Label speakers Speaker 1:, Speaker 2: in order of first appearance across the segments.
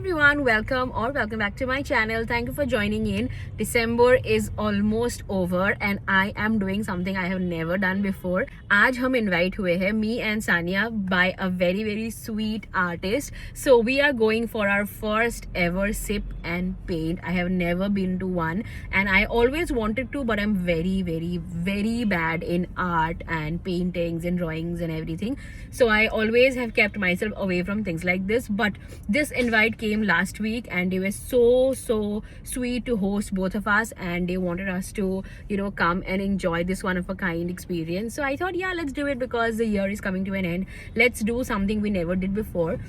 Speaker 1: everyone, welcome back to my channel. Thank you for joining in. December is almost over and I am doing something I have never done before. आज हम invite हुए हैं, me and Sania, by a very sweet artist. So we are going for our first ever sip and paint. I have never been to one and I always wanted to, but I'm very bad in art and paintings and drawings and everything. So I always have kept myself away from things like this, but this invite came last week and they were so sweet to host both of us, and they wanted us to come and enjoy this one of a kind experience. So I thought, yeah, let's do it because the year is coming to an end. Let's do something we never did before.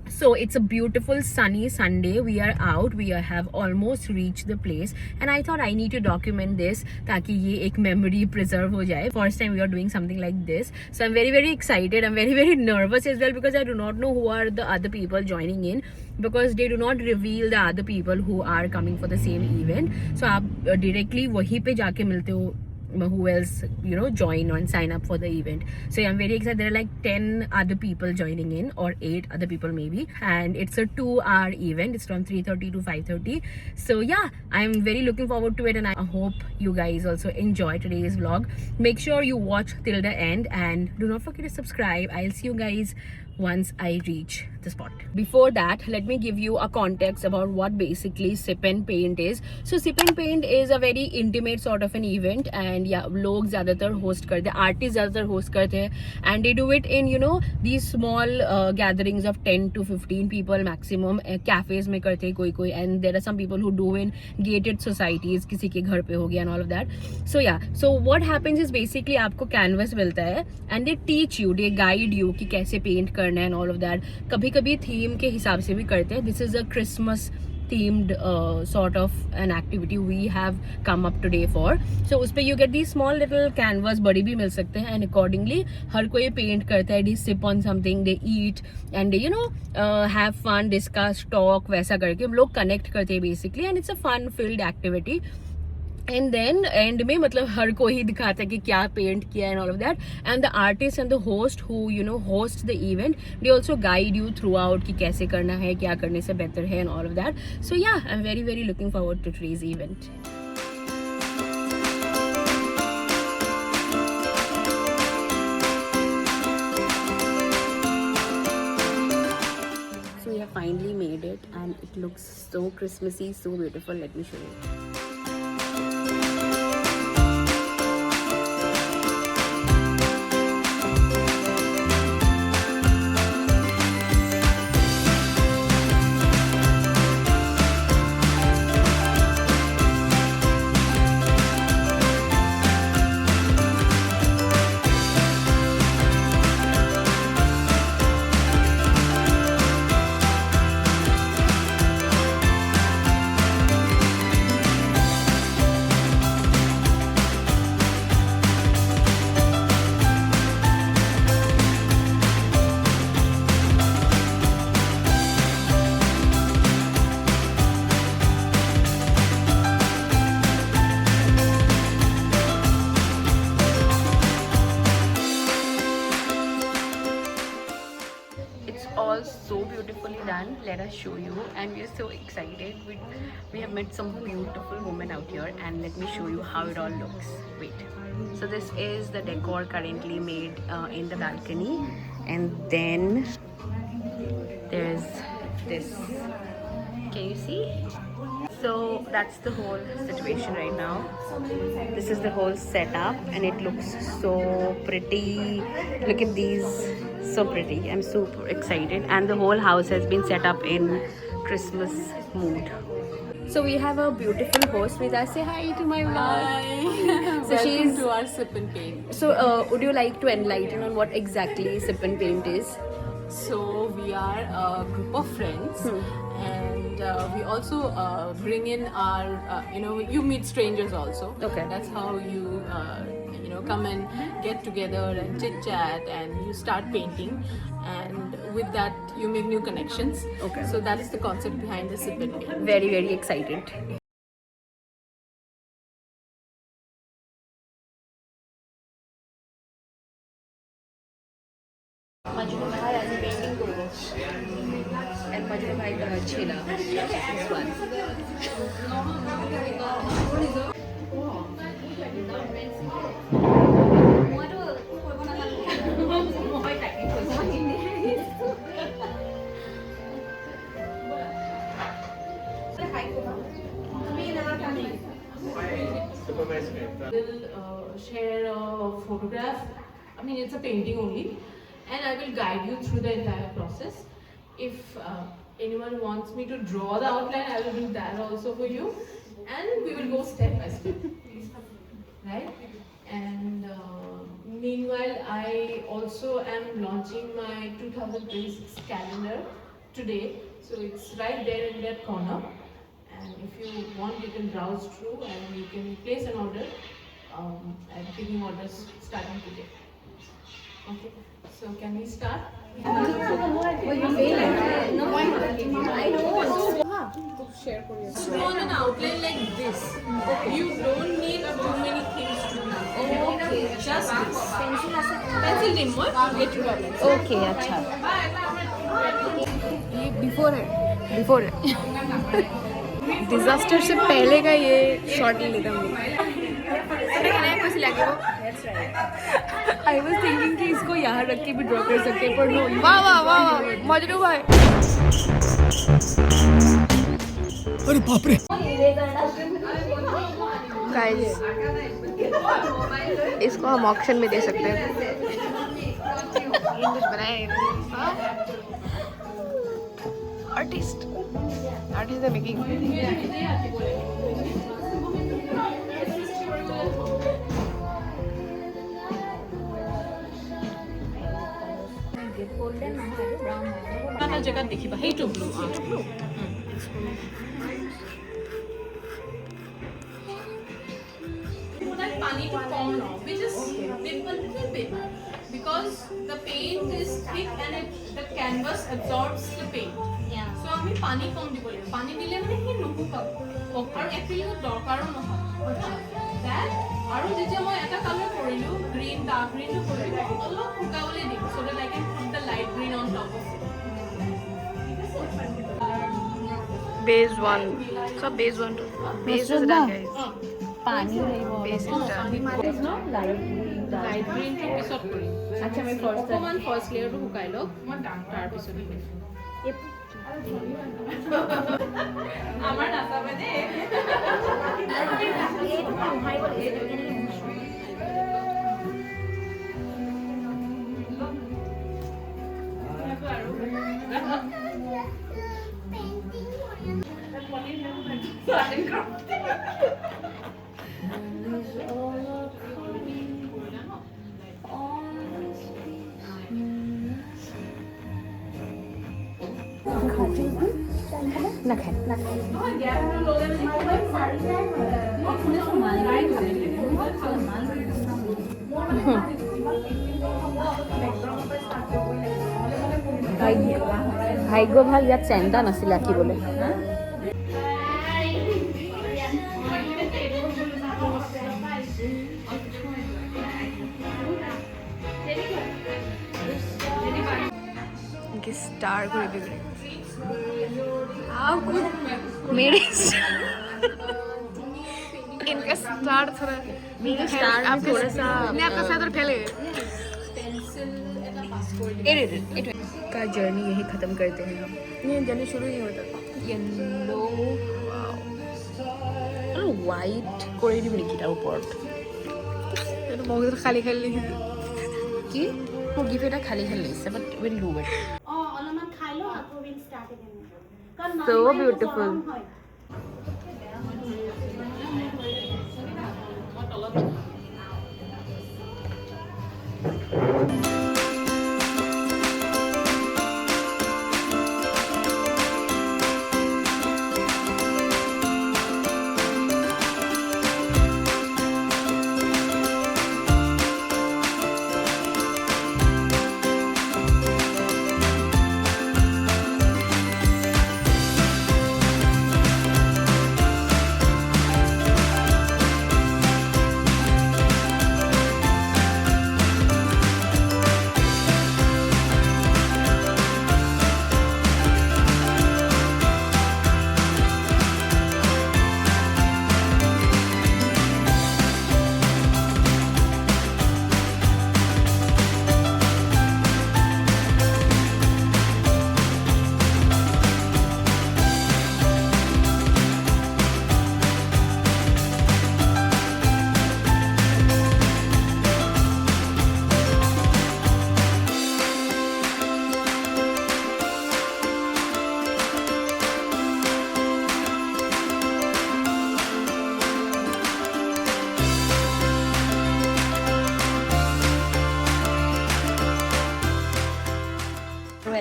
Speaker 1: So it's a beautiful sunny Sunday. We are out. We have almost reached the place, and I thought I need to document this ताकि ये एक memory preserve हो जाए. First time we are doing something like this, so I'm very excited. I'm very nervous as well because I do not know who are the other people joining in, because they do not reveal the other people who are coming for the same event. So आप directly वहीं पे जाके मिलते हो who else join and sign up for the event. So yeah, I'm very excited. There are like 10 other people joining in, or 8 other people maybe, and it's a 2-hour event. It's from 3:30 to 5:30. So yeah, I'm very looking forward to it, and I hope you guys also enjoy today's vlog. Make sure you watch till the end and do not forget to subscribe. I'll see you guys once I reach the spot. Before that, let me give you a context about what basically Sip and Paint is. So Sip and Paint is a very intimate sort of an event, and yeah, लोग ज़्यादातर host करते हैं, artists ज़्यादातर host करते हैं, and they do it in these small gatherings of 10 to 15 people maximum. Cafes में करते हैं कोई, and there are some people who do in gated societies, किसी के घर पे हो गया and all of that. So yeah, so what happens is basically आपको canvas मिलता है and they teach you, they guide you कि कैसे paint करना है and all of that. कभी थीम के हिसाब से भी करते हैं. This is a Christmas themed sort of an activity we have come up today for. So उस पे you get these small little canvas, बड़ी भी मिल सकते हैं, and accordingly हर कोई paint करता है. They sip on something, they eat and they have fun, discuss, talk, वैसा करके हम लोग connect करते हैं basically, and it's a fun filled activity. And then end में मतलब हर कोई ही दिखाता है कि क्या पेंट किया and all of that, and the artist and the host who host the event, they also guide you throughout कि कैसे करना है, क्या करने से बेहतर है and all of that. So yeah, I'm very looking forward to today's event. So we have finally made it and it looks so Christmassy, so beautiful. Let me show you. All so beautifully done. Let us show you, and we are so excited. We have met some beautiful women out here, and let me show you how it all looks. Wait, so this is the decor currently made in the balcony, and then there's this. Can you see? So that's the whole situation right now. This is the whole setup and it looks so pretty. Look at these, so pretty. I'm super excited, and the whole house has been set up in Christmas mood. So we have a beautiful host with us. Say hi to my vlog.
Speaker 2: Hi.
Speaker 1: So
Speaker 2: Welcome to our Sip and Paint.
Speaker 1: So would you like to enlighten on what exactly Sip and Paint is?
Speaker 2: So we are a group of friends, and we also bring in our, you meet strangers also.
Speaker 1: Okay.
Speaker 2: That's how you, come and get together and chit chat, and you start painting, and with that you make new connections.
Speaker 1: Okay.
Speaker 2: So that is the concept behind the Sip and Paint.
Speaker 1: Very excited. Majnu Bhai as a painting guru. And Majnu Bhai Chela. This one.
Speaker 2: Will share a photograph. I mean, it's a painting only, and I will guide you through the entire process. If anyone wants me to draw the outline, I will do that also for you, and we will go step by step. Right? And meanwhile, I also am launching my 2026 calendar today, so it's right there in that corner. And if you want, you can browse through and you can place an order. I'm taking orders starting today. Okay, so can we start? No, an outline like this. You don't need too many things to do. Okay, just this. Pencil name what? Get your problems.
Speaker 1: Okay, अच्छा.
Speaker 3: ये before है disaster से पहले का ये shot ले लेता हूँ आई वाज थिंकिंग कि इसको यहाँ रख के भी ड्रॉ कर सकते हैं पर नो वाह वाह वाह मजनू भाई
Speaker 4: अरे बाप रे
Speaker 3: गाइस इसको हम ऑक्शन में दे सकते हैं कुछ बनाए आर्टिस्ट are making
Speaker 2: এটা জেগাত দেখিবা সেইটো ব্লু পানীটো কম ন which is dip a little bit because the paint is thick and the canvas absorbs the paint. So আমি পানী কম দিব লাগিব পানী দিলে মানে কি নুশুকাব আৰু এক্ৰিলিক দৰকাৰো নহয় that আৰু যেতিয়া মই এটা কালাৰ কৰিলো গ্ৰীন ডাৰ্ক গ্ৰীনটো কৰিলো অলপ শুকাবলৈ দিম so that I can put the light green on top of it.
Speaker 3: base 1 so base 1 base is done guys
Speaker 1: पानी
Speaker 3: base is done
Speaker 2: লাইট গ্ৰীনটো পিছত কৰিম
Speaker 1: আচ্ছা আমি ফাৰ্স্ট
Speaker 2: অকমান ফাৰ্স্ট লেয়াৰটো শুকাই লওক তাৰ পিছত কৰিম আমাৰ নাচাবে দেই
Speaker 1: ভাগ্য ভাল ইয়াত চেণ্টা নাছিলে আঁকিবলৈ
Speaker 3: स्टार को भी मेरे इनका स्टार थोड़ा
Speaker 1: मेरा स्टार में थोड़ा सा
Speaker 3: नहीं आपका साथ और फैले
Speaker 1: का जर्नी यही खत्म करते हैं हम
Speaker 3: नहीं जर्नी शुरू नहीं होता
Speaker 1: येलो আৰু হোৱাইট কৰি দিম নেকি তাৰ ওপৰত
Speaker 3: तो बहुत खाली खाली
Speaker 1: কি মোৰ গিফ্ট এটা খালী খালী লাগিছে বাট উইল ডু ইট
Speaker 5: অলপমান খাই লওঁ আকৌ উইল ষ্টাৰ্ট এগেইন কাৰণ
Speaker 3: So beautiful.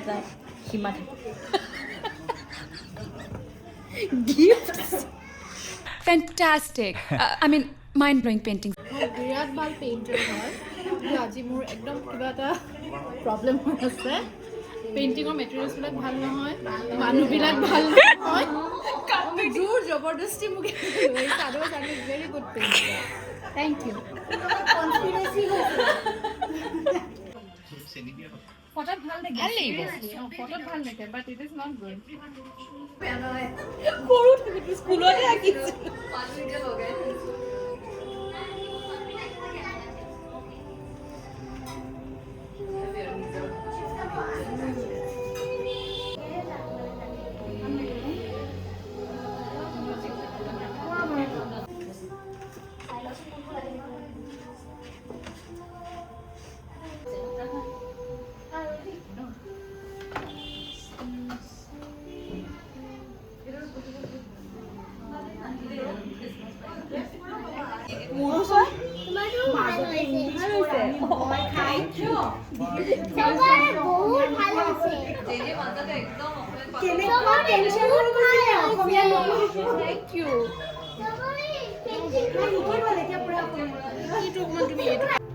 Speaker 3: এটা সীমা থাকে
Speaker 6: Fantastic. I mean, mind-blowing paintings.
Speaker 7: বিৰাট ভাল পেইণ্টাৰ হয় কিন্তু আজি মোৰ একদম কিবা এটা প্ৰব্লেম হৈ আছে পেইণ্টিঙৰ মেটেৰিয়েলছবিলাক ভাল নহয় মানুহবিলাক ভাল নহয় জোৰ জবৰদস্তি মোক লৈছে otherwise I am very good painter thank you
Speaker 5: conspiracy হৈছে
Speaker 7: ফটোত ভাল দেখে ভাল লাগিব ফটোত ভাল দেখে but it is not good
Speaker 3: সৰু থাকোঁতে স্কুলতে আঁকিছোঁ
Speaker 5: তোমাৰতো ভাল হৈছে মই খাইছো চবৰে বহুত ভাল হৈছে কেনেকুৱা টেনচন হৈ গৈছিলে অসমীয়া থ্যাংক ইউ চবৰে পেইণ্টিং ভাল এতিয়া পুৰা
Speaker 7: এইটো অকণমান তুমি এইটো